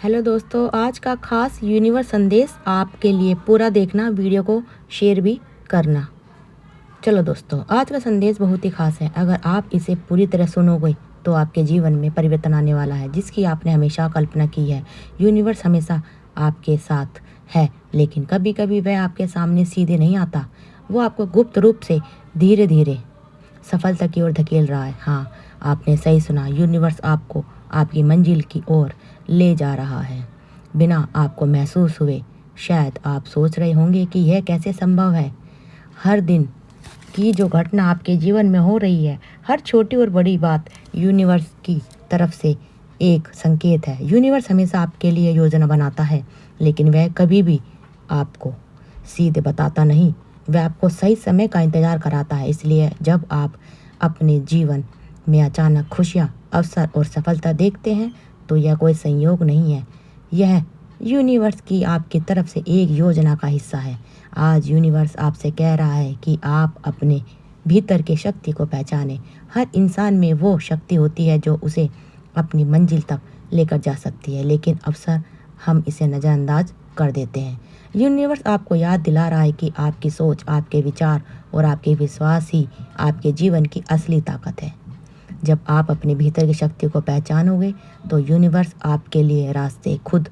Hello दोस्तों, आज का खास यूनिवर्स संदेश आपके लिए। पूरा देखना, वीडियो को शेयर भी करना। चलो दोस्तों, आज का संदेश बहुत ही खास है। अगर आप इसे पूरी तरह सुनोगे तो आपके जीवन में परिवर्तन आने वाला है, जिसकी आपने हमेशा कल्पना की है। यूनिवर्स हमेशा आपके साथ है, लेकिन कभी कभी वह आपके सामने सीधे नहीं आता। वो आपको गुप्त रूप से धीरे धीरे सफलता की ओर धकेल रहा है। हाँ, आपने सही सुना। यूनिवर्स आपको आपकी मंजिल की ओर ले जा रहा है, बिना आपको महसूस हुए। शायद आप सोच रहे होंगे कि यह कैसे संभव है। हर दिन की जो घटना आपके जीवन में हो रही है, हर छोटी और बड़ी बात यूनिवर्स की तरफ से एक संकेत है। यूनिवर्स हमेशा आपके लिए योजना बनाता है, लेकिन वह कभी भी आपको सीधे बताता नहीं। वह आपको सही समय का इंतज़ार कराता है। इसलिए जब आप अपने जीवन में अचानक खुशियाँ, अवसर और सफलता देखते हैं, तो यह कोई संयोग नहीं है। यह यूनिवर्स की आपकी तरफ से एक योजना का हिस्सा है। आज यूनिवर्स आपसे कह रहा है कि आप अपने भीतर की शक्ति को पहचानें। हर इंसान में वो शक्ति होती है जो उसे अपनी मंजिल तक लेकर जा सकती है, लेकिन अक्सर हम इसे नज़रअंदाज कर देते हैं। यूनिवर्स आपको याद दिला रहा है कि आपकी सोच, आपके विचार और आपके विश्वास ही आपके जीवन की असली ताकत है। जब आप अपने भीतर की शक्ति को पहचानोगे तो यूनिवर्स आपके लिए रास्ते खुद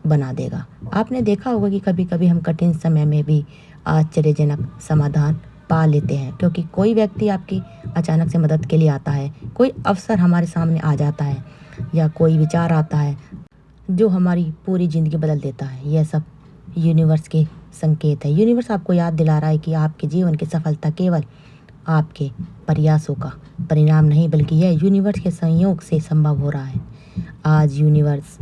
बना देगा। आपने देखा होगा कि कभी कभी हम कठिन समय में भी आश्चर्यजनक समाधान पा लेते हैं, क्योंकि कोई व्यक्ति आपकी अचानक से मदद के लिए आता है, कोई अवसर हमारे सामने आ जाता है, या कोई विचार आता है जो हमारी पूरी ज़िंदगी बदल देता है। यह सब यूनिवर्स के संकेत है। यूनिवर्स आपको याद दिला रहा है कि आपके जीवन की सफलता केवल आपके प्रयासों का परिणाम नहीं, बल्कि यह यूनिवर्स के संयोग से संभव हो रहा है। आज यूनिवर्स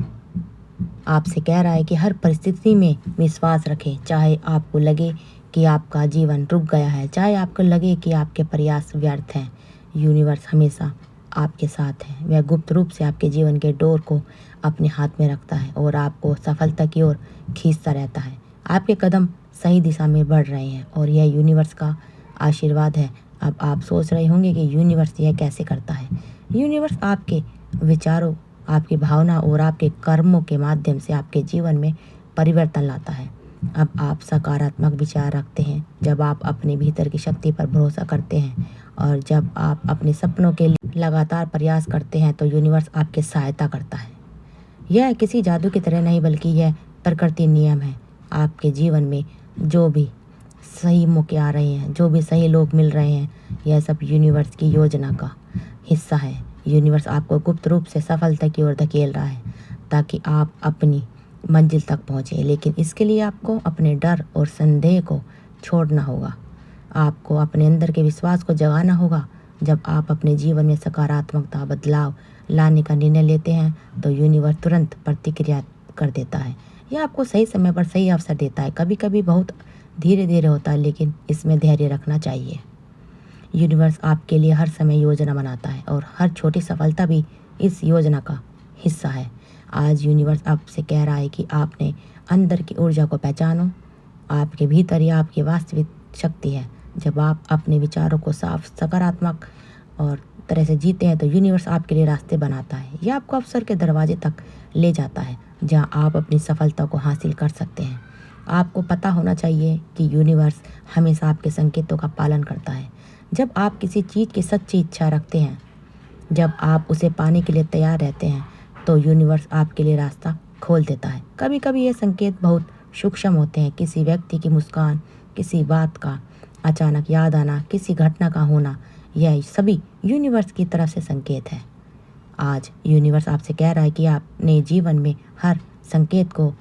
आपसे कह रहा है कि हर परिस्थिति में विश्वास रखें। चाहे आपको लगे कि आपका जीवन रुक गया है, चाहे आपको लगे कि आपके प्रयास व्यर्थ हैं, यूनिवर्स हमेशा आपके साथ है। वह गुप्त रूप से आपके जीवन के डोर को अपने हाथ में रखता है और आपको सफलता की ओर खींचता रहता है। आपके कदम सही दिशा में बढ़ रहे हैं और यह यूनिवर्स का आशीर्वाद है। अब आप सोच रहे होंगे कि यूनिवर्स यह कैसे करता है। यूनिवर्स आपके विचारों, आपकी भावना और आपके कर्मों के माध्यम से आपके जीवन में परिवर्तन लाता है। अब आप सकारात्मक विचार रखते हैं, जब आप अपने भीतर की शक्ति पर भरोसा करते हैं और जब आप अपने सपनों के लिए लगातार प्रयास करते हैं, तो यूनिवर्स आपकी सहायता करता है। यह किसी जादू की तरह नहीं, बल्कि यह प्रकृति नियम है। आपके जीवन में जो भी सही मौके आ रहे हैं, जो भी सही लोग मिल रहे हैं, यह सब यूनिवर्स की योजना का हिस्सा है। यूनिवर्स आपको गुप्त रूप से सफलता की ओर धकेल रहा है, ताकि आप अपनी मंजिल तक पहुँचे। लेकिन इसके लिए आपको अपने डर और संदेह को छोड़ना होगा। आपको अपने अंदर के विश्वास को जगाना होगा। जब आप अपने जीवन में सकारात्मकता, बदलाव लाने का निर्णय लेते हैं, तो यूनिवर्स तुरंत प्रतिक्रिया कर देता है। यह आपको सही समय पर सही अवसर देता है। कभी कभी बहुत धीरे धीरे होता है, लेकिन इसमें धैर्य रखना चाहिए। यूनिवर्स आपके लिए हर समय योजना बनाता है और हर छोटी सफलता भी इस योजना का हिस्सा है। आज यूनिवर्स आपसे कह रहा है कि आपने अंदर की ऊर्जा को पहचानो। आपके भीतर ही आपकी वास्तविक शक्ति है। जब आप अपने विचारों को साफ, सकारात्मक और तरह से जीते हैं, तो यूनिवर्स आपके लिए रास्ते बनाता है। यह आपको अवसर के दरवाजे तक ले जाता है, जहां आप अपनी सफलता को हासिल कर सकते हैं। आपको पता होना चाहिए कि यूनिवर्स हमेशा आपके संकेतों का पालन करता है। जब आप किसी चीज़ की सच्ची इच्छा रखते हैं, जब आप उसे पाने के लिए तैयार रहते हैं, तो यूनिवर्स आपके लिए रास्ता खोल देता है। कभी कभी ये संकेत बहुत सूक्ष्म होते हैं। किसी व्यक्ति की मुस्कान, किसी बात का अचानक याद आना, किसी घटना का होना, यह सभी यूनिवर्स की तरफ से संकेत है। आज यूनिवर्स आपसे कह रहा है कि आपने जीवन में हर संकेत को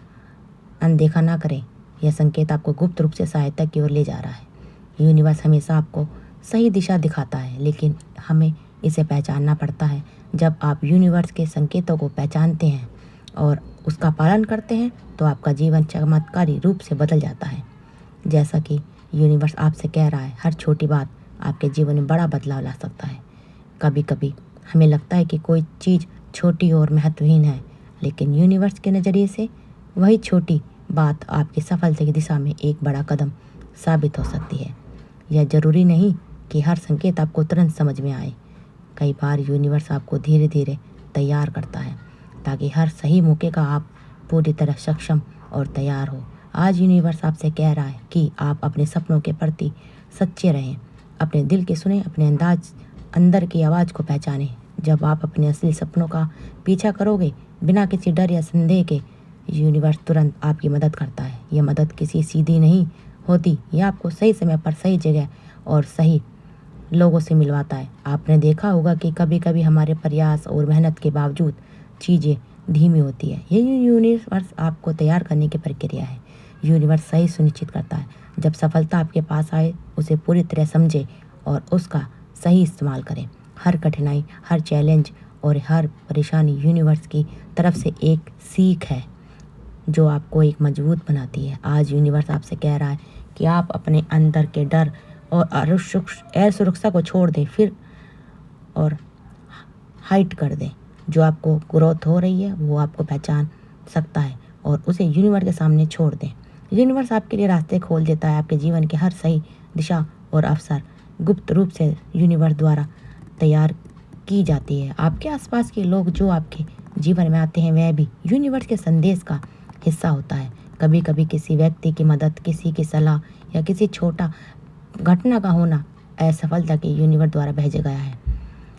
अनदेखा ना करें। यह संकेत आपको गुप्त रूप से सहायता की ओर ले जा रहा है। यूनिवर्स हमेशा आपको सही दिशा दिखाता है, लेकिन हमें इसे पहचानना पड़ता है। जब आप यूनिवर्स के संकेतों को पहचानते हैं और उसका पालन करते हैं, तो आपका जीवन चमत्कारी रूप से बदल जाता है। जैसा कि यूनिवर्स आपसे कह रहा है, हर छोटी बात आपके जीवन में बड़ा बदलाव ला सकता है। कभी कभी हमें लगता है कि कोई चीज़ छोटी और महत्वहीन है, लेकिन यूनिवर्स के नज़रिए से वही छोटी बात आपकी सफलता की दिशा में एक बड़ा कदम साबित हो सकती है। यह ज़रूरी नहीं कि हर संकेत आपको तुरंत समझ में आए। कई बार यूनिवर्स आपको धीरे धीरे तैयार करता है, ताकि हर सही मौके का आप पूरी तरह सक्षम और तैयार हो। आज यूनिवर्स आपसे कह रहा है कि आप अपने सपनों के प्रति सच्चे रहें, अपने दिल की सुने, अपने अंदर की आवाज़ को पहचानें। जब आप अपने असली सपनों का पीछा करोगे बिना किसी डर या संदेह के, यूनिवर्स तुरंत आपकी मदद करता है। यह मदद किसी सीधी नहीं होती, यह आपको सही समय पर सही जगह और सही लोगों से मिलवाता है। आपने देखा होगा कि कभी कभी हमारे प्रयास और मेहनत के बावजूद चीज़ें धीमी होती है। ये यूनिवर्स आपको तैयार करने की प्रक्रिया है। यूनिवर्स सही सुनिश्चित करता है। जब सफलता आपके पास आए, उसे पूरी तरह समझे और उसका सही इस्तेमाल करें। हर कठिनाई, हर चैलेंज और हर परेशानी यूनिवर्स की तरफ से एक सीख है जो आपको एक मजबूत बनाती है। आज यूनिवर्स आपसे कह रहा है कि आप अपने अंदर के डर और असुरक्षा को छोड़ दें, फिर और हाइट कर दें। जो आपको ग्रोथ हो रही है वो आपको पहचान सकता है और उसे यूनिवर्स के सामने छोड़ दें। यूनिवर्स आपके लिए रास्ते खोल देता है। आपके जीवन के हर सही दिशा और अवसर गुप्त रूप से यूनिवर्स द्वारा तैयार की जाती है। आपके आसपास के लोग जो आपके जीवन में आते हैं वह भी यूनिवर्स के संदेश का हिस्सा होता है। कभी कभी किसी व्यक्ति की मदद, किसी की सलाह या किसी छोटा घटना का होना असफलता के यूनिवर्स द्वारा भेजा गया है।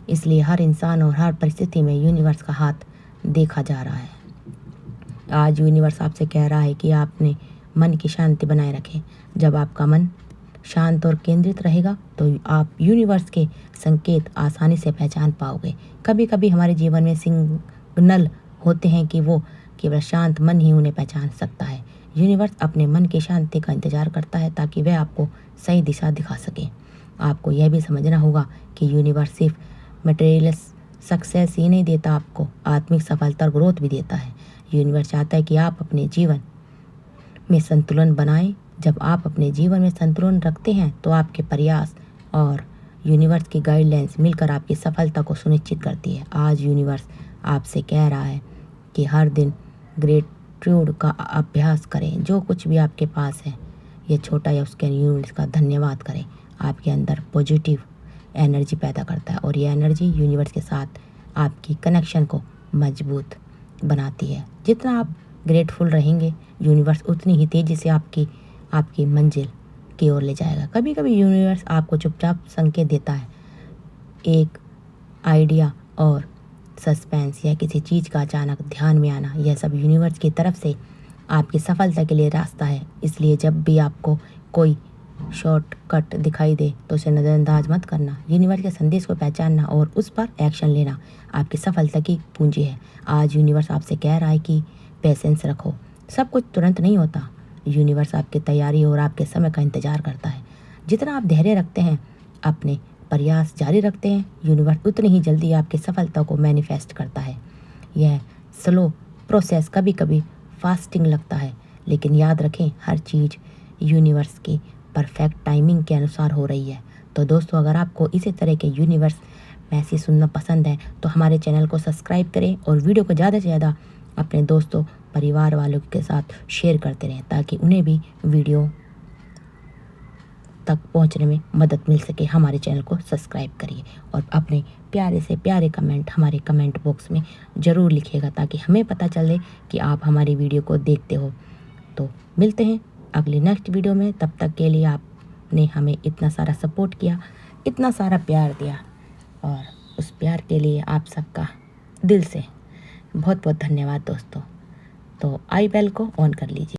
इसलिए हर इंसान और हर परिस्थिति में यूनिवर्स का हाथ देखा जा रहा है। आज यूनिवर्स आपसे कह रहा है कि आपने मन की शांति बनाए रखें। जब आपका मन शांत और केंद्रित रहेगा तो आप यूनिवर्स के संकेत आसानी से पहचान पाओगे। कभी कभी हमारे जीवन में सिग्नल होते हैं कि वो केवल शांत मन ही उन्हें पहचान सकता है। यूनिवर्स अपने मन की शांति का इंतजार करता है ताकि वह आपको सही दिशा दिखा सके। आपको यह भी समझना होगा कि यूनिवर्स सिर्फ मटेरियल सक्सेस ही नहीं देता, आपको आत्मिक सफलता और ग्रोथ भी देता है। यूनिवर्स चाहता है कि आप अपने जीवन में संतुलन बनाएं। जब आप अपने जीवन में संतुलन रखते हैं तो आपके प्रयास और यूनिवर्स की गाइडलाइंस मिलकर आपकी सफलता को सुनिश्चित करती है। आज यूनिवर्स आपसे कह रहा है कि हर दिन ग्रेटिट्यूड का अभ्यास करें। जो कुछ भी आपके पास है, ये छोटा या उसके यूनिवर्स का धन्यवाद करें। आपके अंदर पॉजिटिव एनर्जी पैदा करता है और ये एनर्जी यूनिवर्स के साथ आपकी कनेक्शन को मजबूत बनाती है। जितना आप ग्रेटफुल रहेंगे, यूनिवर्स उतनी ही तेज़ी से आपकी मंजिल की ओर ले जाएगा। कभी कभी यूनिवर्स आपको चुपचाप संकेत देता है। एक आइडिया और सस्पेंस या किसी चीज़ का अचानक ध्यान में आना, यह सब यूनिवर्स की तरफ से आपकी सफलता के लिए रास्ता है। इसलिए जब भी आपको कोई शॉर्टकट दिखाई दे तो उसे नज़रअंदाज मत करना। यूनिवर्स के संदेश को पहचानना और उस पर एक्शन लेना आपकी सफलता की पूंजी है। आज यूनिवर्स आपसे कह रहा है कि पेशेंस रखो। सब कुछ तुरंत नहीं होता। यूनिवर्स आपकी तैयारी और आपके समय का इंतजार करता है। जितना आप धैर्य रखते हैं, अपने प्रयास जारी रखते हैं, यूनिवर्स उतनी ही जल्दी आपकी सफलता को मैनिफेस्ट करता है। यह स्लो प्रोसेस कभी कभी फास्टिंग लगता है, लेकिन याद रखें हर चीज़ यूनिवर्स की परफेक्ट टाइमिंग के अनुसार हो रही है। तो दोस्तों, अगर आपको इसी तरह के यूनिवर्स मैसेज सुनना पसंद है तो हमारे चैनल को सब्सक्राइब करें और वीडियो को ज़्यादा से ज़्यादा अपने दोस्तों, परिवार वालों के साथ शेयर करते रहें ताकि उन्हें भी वीडियो तक पहुंचने में मदद मिल सके। हमारे चैनल को सब्सक्राइब करिए और अपने प्यारे से प्यारे कमेंट हमारे कमेंट बॉक्स में ज़रूर लिखिएगा ताकि हमें पता चले कि आप हमारी वीडियो को देखते हो। तो मिलते हैं अगली नेक्स्ट वीडियो में। तब तक के लिए आपने हमें इतना सारा सपोर्ट किया, इतना सारा प्यार दिया और उस प्यार के लिए आप सबका दिल से बहुत बहुत धन्यवाद दोस्तों। तो आई बेल को ऑन कर लीजिए।